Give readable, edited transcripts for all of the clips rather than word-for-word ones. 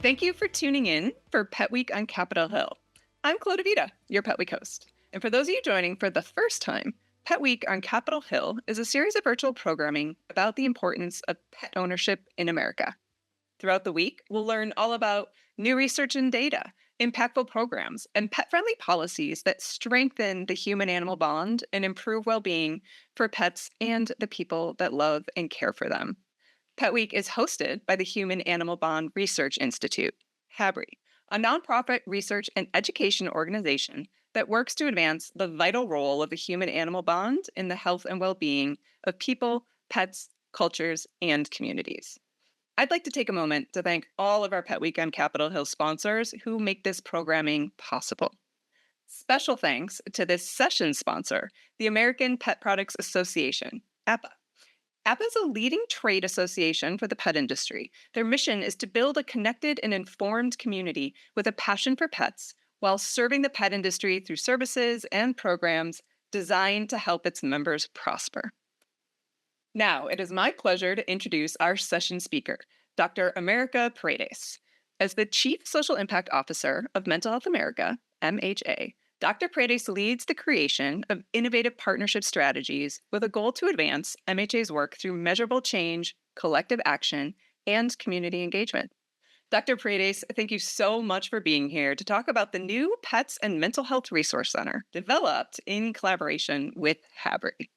Thank you for tuning in for Pet Week on Capitol Hill. I'm Clodovita, your Pet Week host. And for those of you joining for the first time, Pet Week on Capitol Hill is a series of virtual programming about the importance of pet ownership in America. Throughout the week, we'll learn all about new research and data, impactful programs, and pet friendly policies that strengthen the human animal bond and improve well being for pets and the people that love and care for them. Pet Week is hosted by the Human Animal Bond Research Institute, HABRI, a nonprofit research and education organization that works to advance the vital role of the human animal bond in the health and well being of people, pets, cultures, and communities. I'd like to take a moment to thank all of our Pet Week on Capitol Hill sponsors who make this programming possible. Special thanks to this session sponsor, the American Pet Products Association, APA. APA is a leading trade association for the pet industry. Their mission is to build a connected and informed community with a passion for pets while serving the pet industry through services and programs designed to help its members prosper. Now, it is my pleasure to introduce our session speaker, Dr. America Paredes. As the Chief Social Impact Officer of Mental Health America, MHA, Dr. Paredes leads the creation of innovative partnership strategies with a goal to advance MHA's work through measurable change, collective action, and community engagement. Dr. Paredes, thank you so much for being here to talk about the new Pets and Mental Health Resource Center developed in collaboration with HABRI.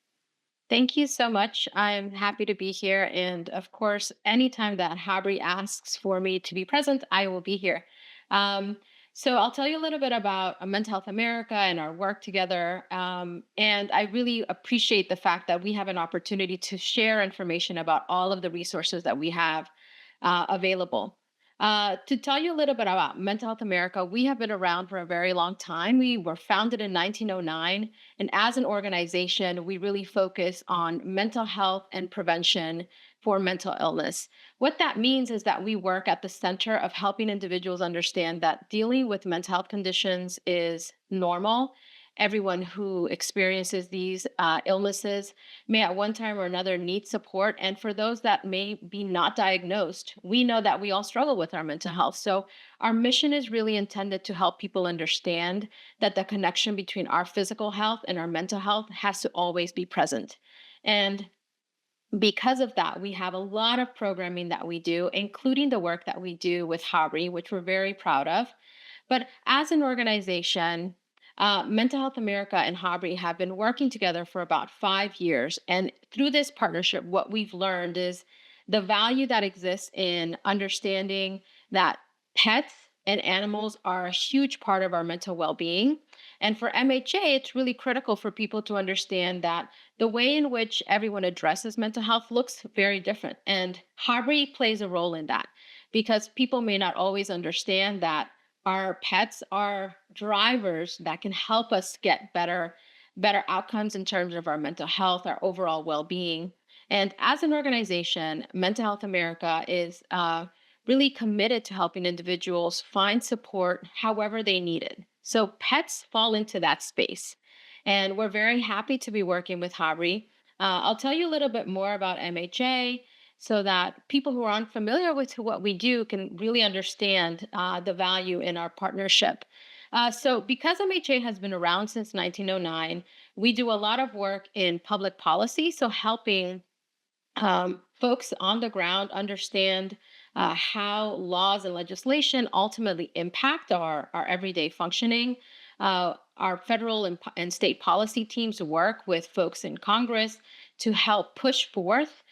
Thank you so much. I'm happy to be here. And of course, anytime that HABRI asks for me to be present, I will be here. Um, so I'll tell you a little bit about Mental Health America and our work together. And I really appreciate the fact that we have an opportunity to share information about all of the resources that we have available. To tell you a little bit about Mental Health America, we have been around for a very long time. We were founded in 1909. And as an organization, we really focus on mental health and prevention for mental illness. What that means is that we work at the center of helping individuals understand that dealing with mental health conditions is normal. Everyone who experiences these illnesses may at one time or another need support. And for those that may be not diagnosed, we know that we all struggle with our mental health. So our mission is really intended to help people understand that the connection between our physical health and our mental health has to always be present. And because of that, we have a lot of programming that we do, including the work that we do with HABRI, which we're very proud of. But as an organization, Mental Health America and HABRI have been working together for about 5 years. And through this partnership, what we've learned is the value that exists in understanding that pets and animals are a huge part of our mental well being. And for MHA, it's really critical for people to understand that the way in which everyone addresses mental health looks very different. And HABRI plays a role in that because people may not always understand that our pets are drivers that can help us get better outcomes in terms of our mental health, our overall well-being. And as an organization, Mental Health America is really committed to helping individuals find support however they need it. So pets fall into that space. And we're very happy to be working with HABRI. I'll tell you a little bit more about MHA so that people who are unfamiliar with what we do can really understand the value in our partnership. So, because MHA has been around since 1909, we do a lot of work in public policy, so helping folks on the ground understand how laws and legislation ultimately impact our everyday functioning. Our federal and state policy teams work with folks in Congress to help push forth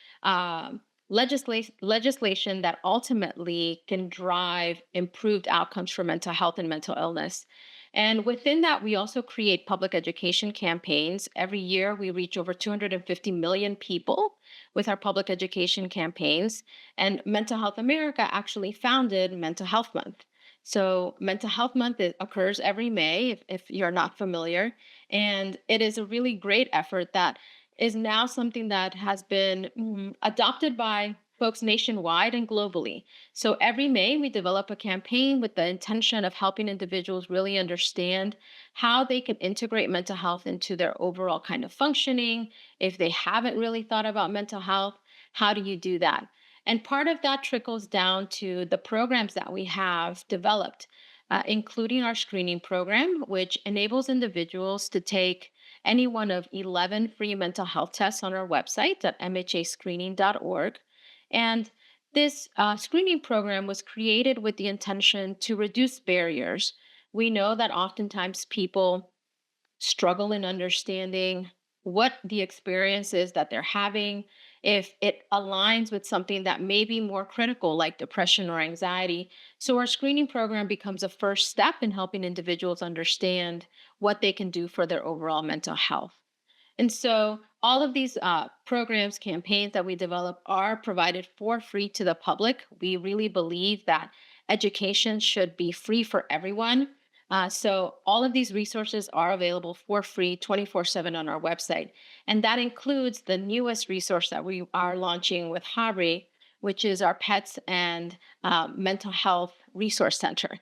legislation that ultimately can drive improved outcomes for mental health and mental illness. And within that, we also create public education campaigns. Every year, we reach over 250 million people with our public education campaigns. And Mental Health America actually founded Mental Health Month. So, Mental Health Month occurs every May, if you're not familiar. And it is a really great effort that is now something that has been adopted by folks nationwide and globally. So every May, we develop a campaign with the intention of helping individuals really understand how they can integrate mental health into their overall kind of functioning. If they haven't really thought about mental health, how do you do that? And part of that trickles down to the programs that we have developed, including our screening program, which enables individuals to take any one of 11 free mental health tests on our website at mhascreening.org. And this screening program was created with the intention to reduce barriers. We know that oftentimes people struggle in understanding what the experience is that they're having, if it aligns with something that may be more critical, like depression or anxiety. So, our screening program becomes a first step in helping individuals understand what they can do for their overall mental health. And so all of these programs, campaigns that we develop are provided for free to the public. We really believe that education should be free for everyone. So all of these resources are available for free 24/7 on our website. And that includes the newest resource that we are launching with HABRI, which is our Pets and Mental Health Resource Center.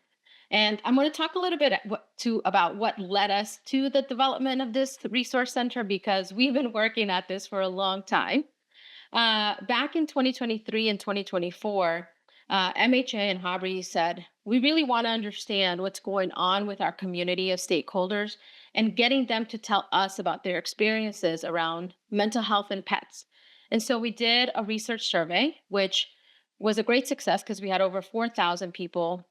And I'm going to talk a little bit about what led us to the development of this resource center because we've been working at this for a long time. Back in 2023 and 2024, MHA and HABRI said, we really want to understand what's going on with our community of stakeholders and getting them to tell us about their experiences around mental health and pets. And so we did a research survey, which was a great success because we had over 4,000 people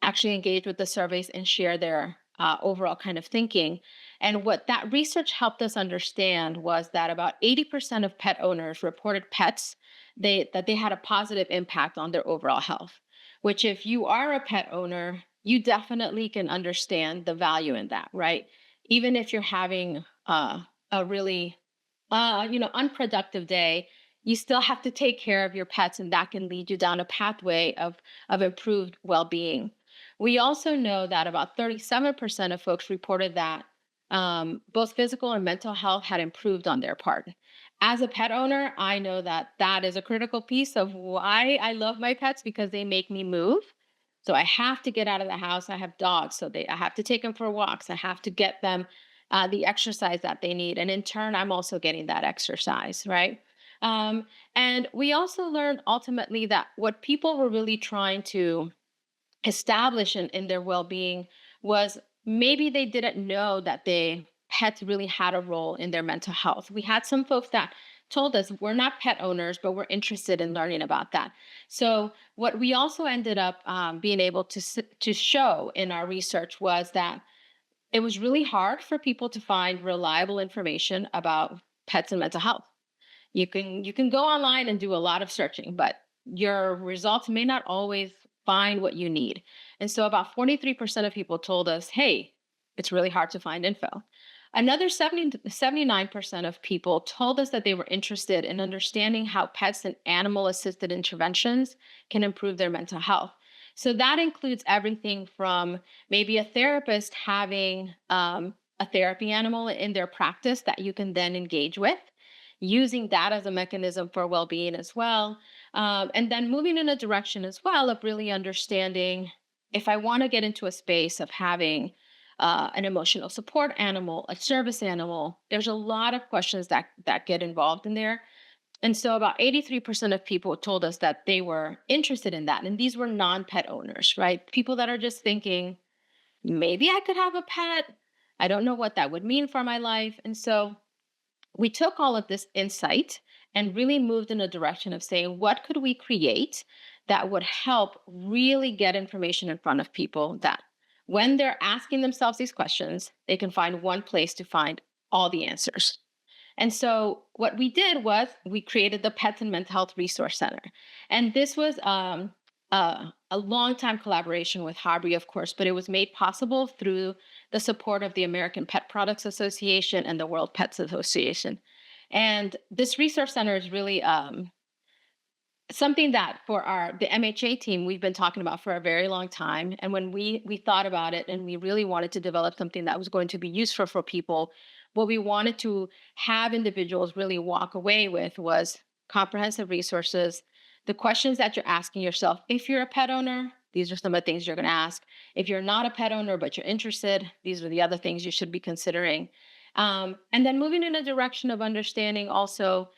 actually engage with the surveys and share their overall kind of thinking. And what that research helped us understand was that about 80% of pet owners reported that they had a positive impact on their overall health, which if you are a pet owner, you definitely can understand the value in that, right? Even if you're having a really unproductive day, you still have to take care of your pets, and that can lead you down a pathway of improved well-being. We also know that about 37% of folks reported that both physical and mental health had improved on their part. As a pet owner, I know that that is a critical piece of why I love my pets because they make me move. So I have to get out of the house. I have dogs, so I have to take them for walks. I have to get them the exercise that they need, and in turn, I'm also getting that exercise, right? And we also learned ultimately that what people were really trying to establish in their well-being was maybe they didn't know that they pets really had a role in their mental health. We had some folks that told us we're not pet owners, but we're interested in learning about that. So what we also ended up being able to show in our research was that it was really hard for people to find reliable information about pets and mental health. You can go online and do a lot of searching, but your results may not always find what you need. And so about 43% of people told us, "Hey, it's really hard to find info." Another 79% of people told us that they were interested in understanding how pets and animal assisted interventions can improve their mental health. So that includes everything from maybe a therapist having a therapy animal in their practice that you can then engage with, using that as a mechanism for well-being as well, and then moving in a direction as well of really understanding if I want to get into a space of having an emotional support animal, a service animal. There's a lot of questions that get involved in there. And so about 83% of people told us that they were interested in that. And these were non-pet owners, right? People that are just thinking, maybe I could have a pet. I don't know what that would mean for my life. And so we took all of this insight and really moved in a direction of saying, what could we create that would help really get information in front of people that when they're asking themselves these questions, they can find one place to find all the answers. And so what we did was we created the Pets and Mental Health Resource Center. And this was a long time collaboration with HABRI, of course, but it was made possible through the support of the American Pet Products Association and the World Pets Association. And this resource center is really something that for the MHA team we've been talking about for a very long time. And when we thought about it and we really wanted to develop something that was going to be useful for people, what we wanted to have individuals really walk away with was comprehensive resources, the questions that you're asking yourself. If you're a pet owner, these are some of the things you're going to ask. If you're not a pet owner but you're interested, these are the other things you should be considering. And then moving in a direction of understanding also,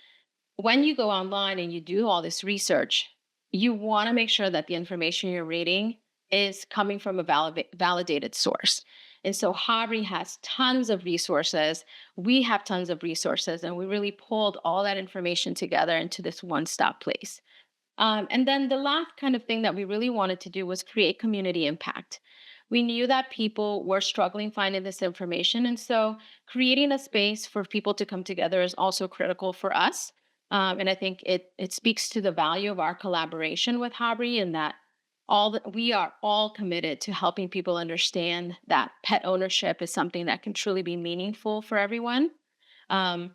when you go online and you do all this research, you want to make sure that the information you're reading is coming from a validated source. And so HABRI has tons of resources. We have tons of resources, and we really pulled all that information together into this one stop place. And then the last kind of thing that we really wanted to do was create community impact. We knew that people were struggling finding this information. And so creating a space for people to come together is also critical for us. And I think it speaks to the value of our collaboration with HABRI, and that we are all committed to helping people understand that pet ownership is something that can truly be meaningful for everyone. Um,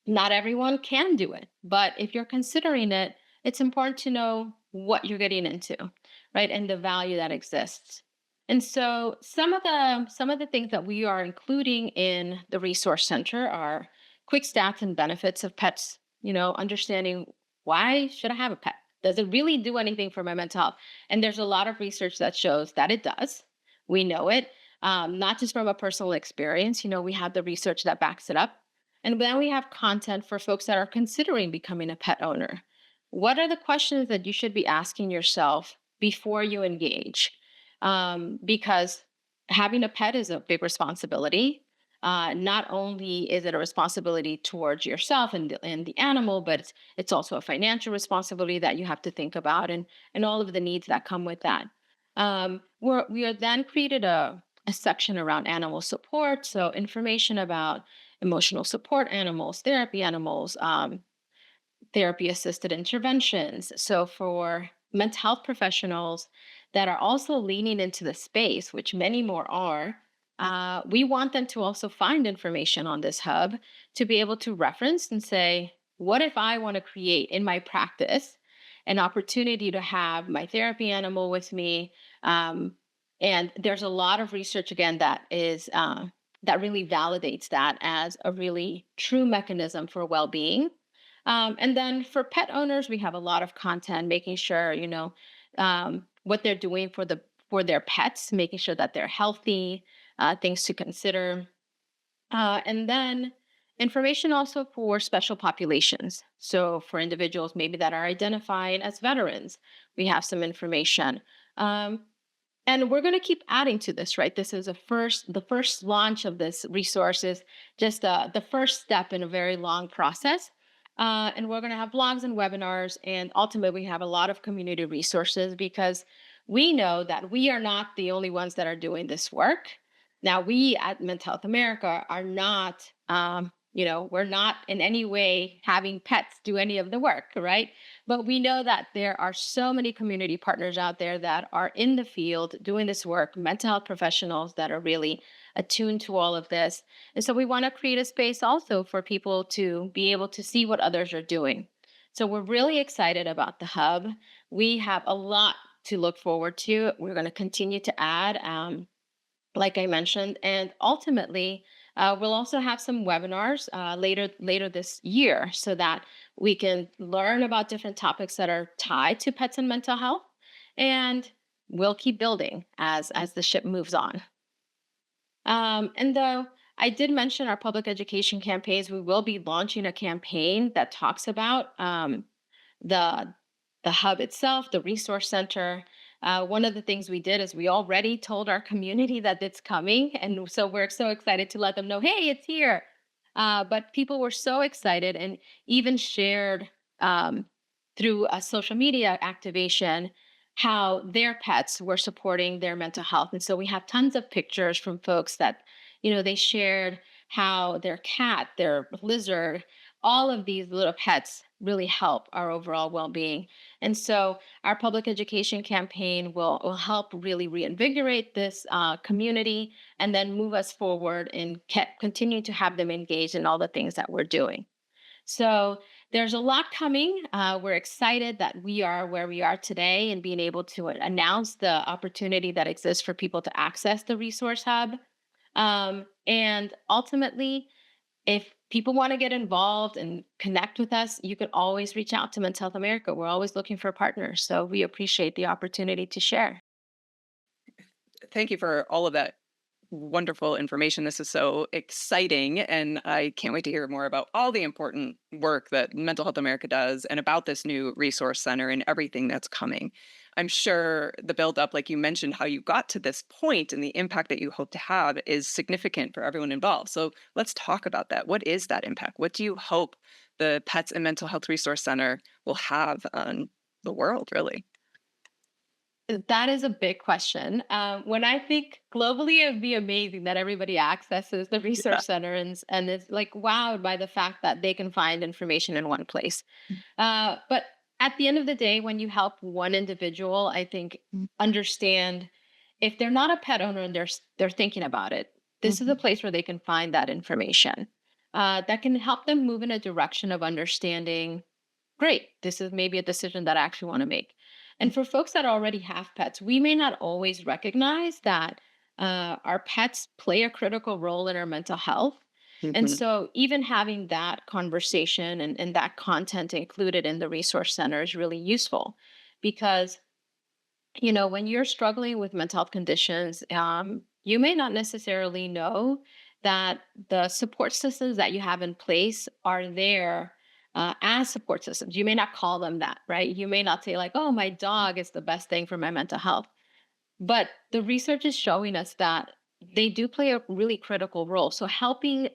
Not everyone can do it, but if you're considering it, it's important to know what you're getting into, right? And the value that exists. And so some of the things that we are including in the resource center are quick stats and benefits of pets, understanding, why should I have a pet? Does it really do anything for my mental health? And there's a lot of research that shows that it does. We know it, not just from a personal experience. We have the research that backs it up, and then we have content for folks that are considering becoming a pet owner. What are the questions that you should be asking yourself before you engage? Because having a pet is a big responsibility. Not only is it a responsibility towards yourself and the animal, but it's also a financial responsibility that you have to think about, and all of the needs that come with that. We are then created a section around animal support. So information about emotional support animals, therapy assisted interventions. So, for mental health professionals that are also leaning into the space, which many more are, we want them to also find information on this hub to be able to reference and say, what if I want to create in my practice an opportunity to have my therapy animal with me? And there's a lot of research, again, that really validates that as a really true mechanism for well-being. And then for pet owners, we have a lot of content, making sure what they're doing for their pets, making sure that they're healthy, things to consider, and then information also for special populations. So for individuals maybe that are identified as veterans, we have some information. Um, and we're going to keep adding to this, right? This is the first launch of this resource is just the first step in a very long process. And we're going to have blogs and webinars, and ultimately we have a lot of community resources, because we know that we are not the only ones that are doing this work. Now, we at Mental Health America are not, we're not in any way having pets do any of the work, right? But we know that there are so many community partners out there that are in the field doing this work, mental health professionals that are really attuned to all of this. And so we want to create a space also for people to be able to see what others are doing. So we're really excited about the hub. We have a lot to look forward to. We're going to continue to add. Like I mentioned, and ultimately, we'll also have some webinars later this year, so that we can learn about different topics that are tied to pets and mental health, and we'll keep building as the ship moves on. And though I did mention our public education campaigns, we will be launching a campaign that talks about the the hub itself, the resource center. One of the things we did is we already told our community that it's coming, and so we're so excited to let them know, hey, it's here. But people were so excited and even shared through a social media activation how their pets were supporting their mental health. And so we have tons of pictures from folks that, they shared how their cat, their lizard, all of these little pets really help our overall well-being. And so our public education campaign will help really reinvigorate this community and then move us forward and continue to have them engaged in all the things that we're doing. So there's a lot coming. We're excited that we are where we are today and being able to announce the opportunity that exists for people to access the Resource Hub. And ultimately, if people want to get involved and connect with us, you can always reach out to Mental Health America. We're always looking for partners. So we appreciate the opportunity to share. Thank you for all of that wonderful information. This is so exciting, and I can't wait to hear more about all the important work that Mental Health America does and about this new resource center and everything that's coming. I'm sure the build up, like you mentioned, how you got to this point and the impact that you hope to have is significant for everyone involved. So let's talk about that. What is that impact? What do you hope the Pets and Mental Health Resource Center will have on the world, really? That is a big question. When I think globally, it would be amazing that everybody accesses the Yeah. resource center and is like wowed by the fact that they can find information in one place. But at the end of the day, when you help one individual, I think understand if they're not a pet owner and they're thinking about it, this is a Mhm. place where they can find that information that can help them move in a direction of understanding. Great, this is maybe a decision that I actually want to make. And for folks that already have pets, we may not always recognize that our pets play a critical role in our mental health. And Mhm. so, even having that conversation and that content included in the resource center is really useful because when you're struggling with mental health conditions, you may not necessarily know that the support systems that you have in place are there as support systems. You may not call them that, right? You may not say, like, oh, my dog is the best thing for my mental health. But the research is showing us that they do play a really critical role. So helping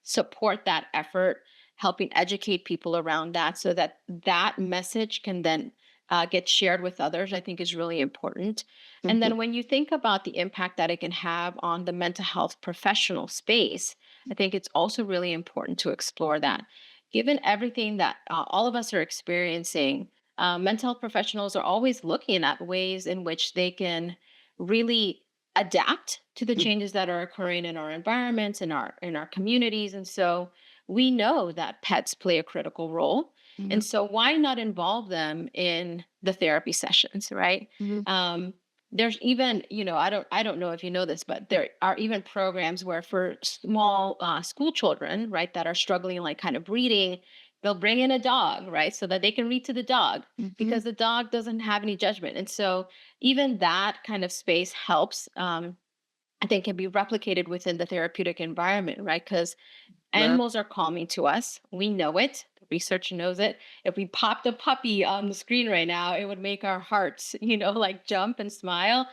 support that effort, helping educate people around that, so that that message can then get shared with others, I think is really important. And Mhm. then when you think about the impact that it can have on the mental health professional space, I think it's also really important to explore that. Given everything that all of us are experiencing, mental health professionals are always looking at ways in which they can really adapt to the Mhm. changes that are occurring in our environments, in our communities. And so we know that pets play a critical role. And Mhm. so why not involve them in the therapy sessions, right? Mhm. um, there's even, I don't know if you know this, but there are even programs where for small school children, right, that are struggling, like kind of reading, they'll bring in a dog, right, so that they can read to the dog Mhm. because the dog doesn't have any judgment. And so even that kind of space helps, I think, can be replicated within the therapeutic environment, right? Because Love. animals are calming to us. We know it. The research knows it. If we popped a puppy on the screen right now, it would make our hearts, like jump and smile.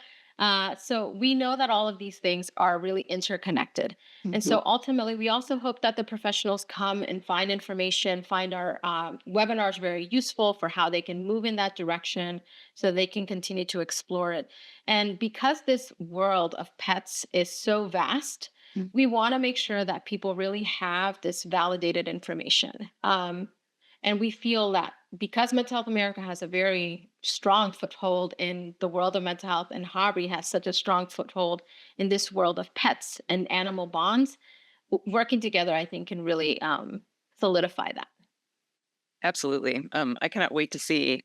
So we know that all of these things are really interconnected. And Mhm. so ultimately, we also hope that the professionals come and find information, find our webinars very useful for how they can move in that direction so they can continue to explore it. And because this world of pets is so vast, Mhm. we want to make sure that people really have this validated information. And we feel that because Mental Health America has a very strong foothold in the world of mental health, and HABRI has such a strong foothold in this world of pets and animal bonds, working together, I think, can really solidify that. Absolutely. I cannot wait to see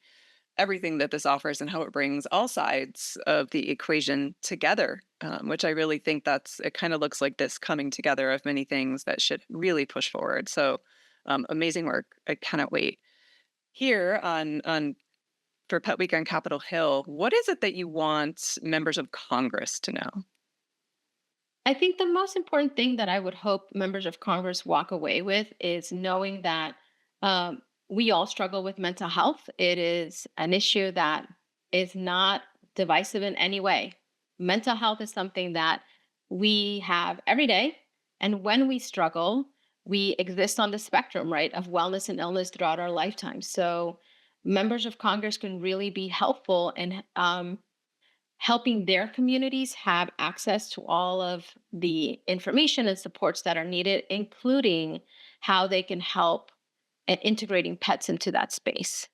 everything that this offers and how it brings all sides of the equation together, which I really think it kind of looks like this coming together of many things that should really push forward. So amazing work. I cannot wait. Here on for Pet Week on Capitol Hill, what is it that you want members of Congress to know? I think the most important thing that I would hope members of Congress walk away with is knowing that we all struggle with mental health. It is an issue that is not divisive in any way. Mental health is something that we have every day. And when we struggle, we exist on the spectrum, right, of wellness and illness throughout our lifetime. So members of Congress can really be helpful in helping their communities have access to all of the information and supports that are needed, including how they can help and integrating pets into that space,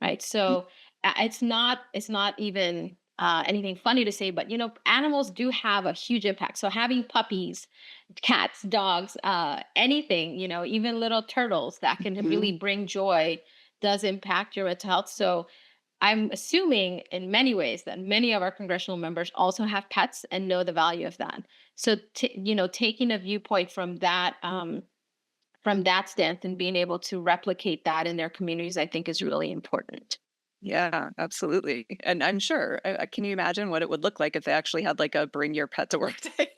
right? So it's not even anything funny to say, but animals do have a huge impact. So having puppies, cats, dogs, anything, even little turtles that can really Mhm. bring joy does impact your mental health. So I'm assuming in many ways that many of our congressional members also have pets and know the value of that. So, taking a viewpoint from that stance and being able to replicate that in their communities, I think is really important. Yeah, absolutely. And I'm sure. Can you imagine what it would look like if they actually had like a bring your pet to work day?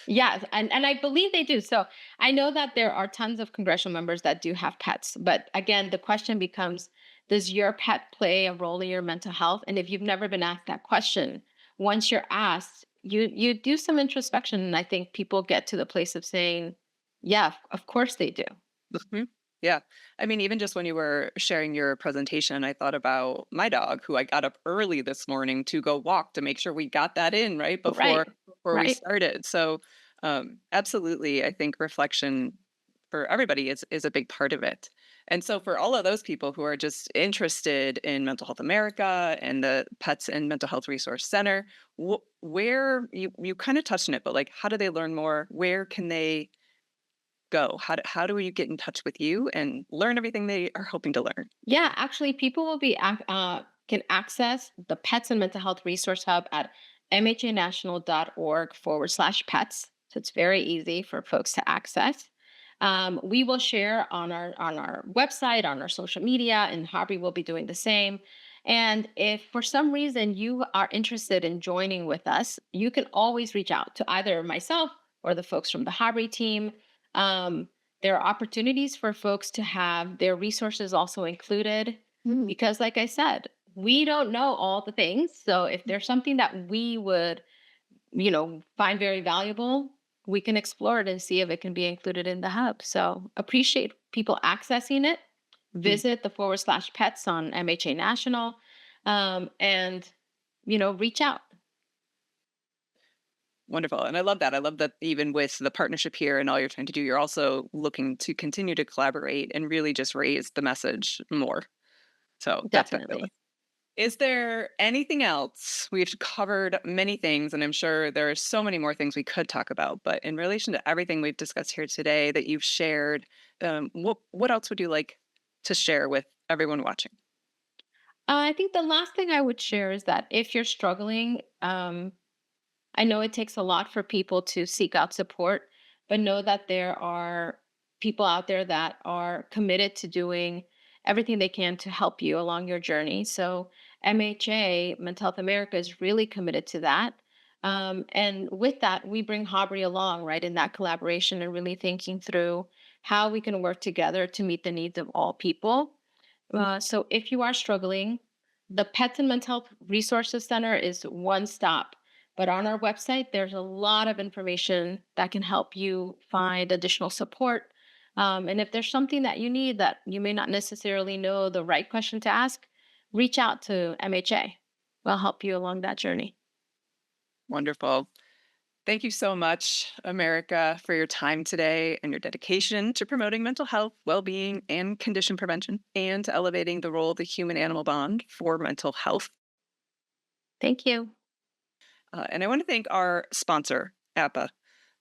Yes, and I believe they do. So I know that there are tons of congressional members that do have pets, but again, the question becomes: does your pet play a role in your mental health? And if you've never been asked that question, once you're asked, you do some introspection, and I think people get to the place of saying, "Yeah, of course they do." Mhm. Yeah. I mean, even just when you were sharing your presentation, I thought about my dog who I got up early this morning to go walk to make sure we got that in right Right, before we right. started. So, absolutely, I think reflection for everybody is a big part of it. And so for all of those people who are just interested in Mental Health America and the Pets and Mental Health Resource Center, where you kind of touched on it, but like how do they learn more? Where can they go? How do we get in touch with you and learn everything they are hoping to learn? Yeah, actually, people can access the Pets and Mental Health Resource Hub at mhanational.org/pets. So it's very easy for folks to access. We will share on our website, on our social media, and HABRI will be doing the same. And if for some reason you are interested in joining with us, you can always reach out to either myself or the folks from the HABRI team. Um, there are opportunities for folks to have their resources also included Mm. because, like I said, we don't know all the things. So if there's something that we would, find very valuable, we can explore it and see if it can be included in the hub. So appreciate people accessing it. Mm. Visit the /pets on MHA National, and reach out. Wonderful. And I love that. I love that even with the partnership here and all you're trying to do, you're also looking to continue to collaborate and really just raise the message more. So that's fabulous. Definitely. Is there anything else? We've covered many things, and I'm sure there are so many more things we could talk about. But in relation to everything we've discussed here today that you've shared, what else would you like to share with everyone watching? I think the last thing I would share is that if you're struggling, I know it takes a lot for people to seek out support, but know that there are people out there that are committed to doing everything they can to help you along your journey. So, MHA, Mental Health America, is really committed to that. And with that, we bring HABRI along, right, in that collaboration and really thinking through how we can work together to meet the needs of all people. So if you are struggling, the Pets and Mental Health Resources Center is one stop. But on our website, there's a lot of information that can help you find additional support. And if there's something that you need that you may not necessarily know the right question to ask, reach out to MHA. We'll help you along that journey. Wonderful. Thank you so much, America, for your time today and your dedication to promoting mental health, well being, and condition prevention, and to elevating the role of the human animal bond for mental health. Thank you. And I want to thank our sponsor, APA.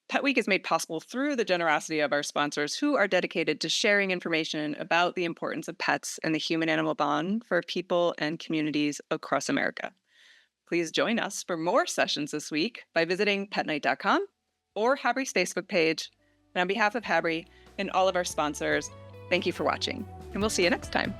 Pet Week is made possible through the generosity of our sponsors who are dedicated to sharing information about the importance of pets and the human animal bond for people and communities across America. Please join us for more sessions this week by visiting petnight.com or HABRI's Facebook page. And on behalf of HABRI and all of our sponsors, thank you for watching, and we'll see you next time.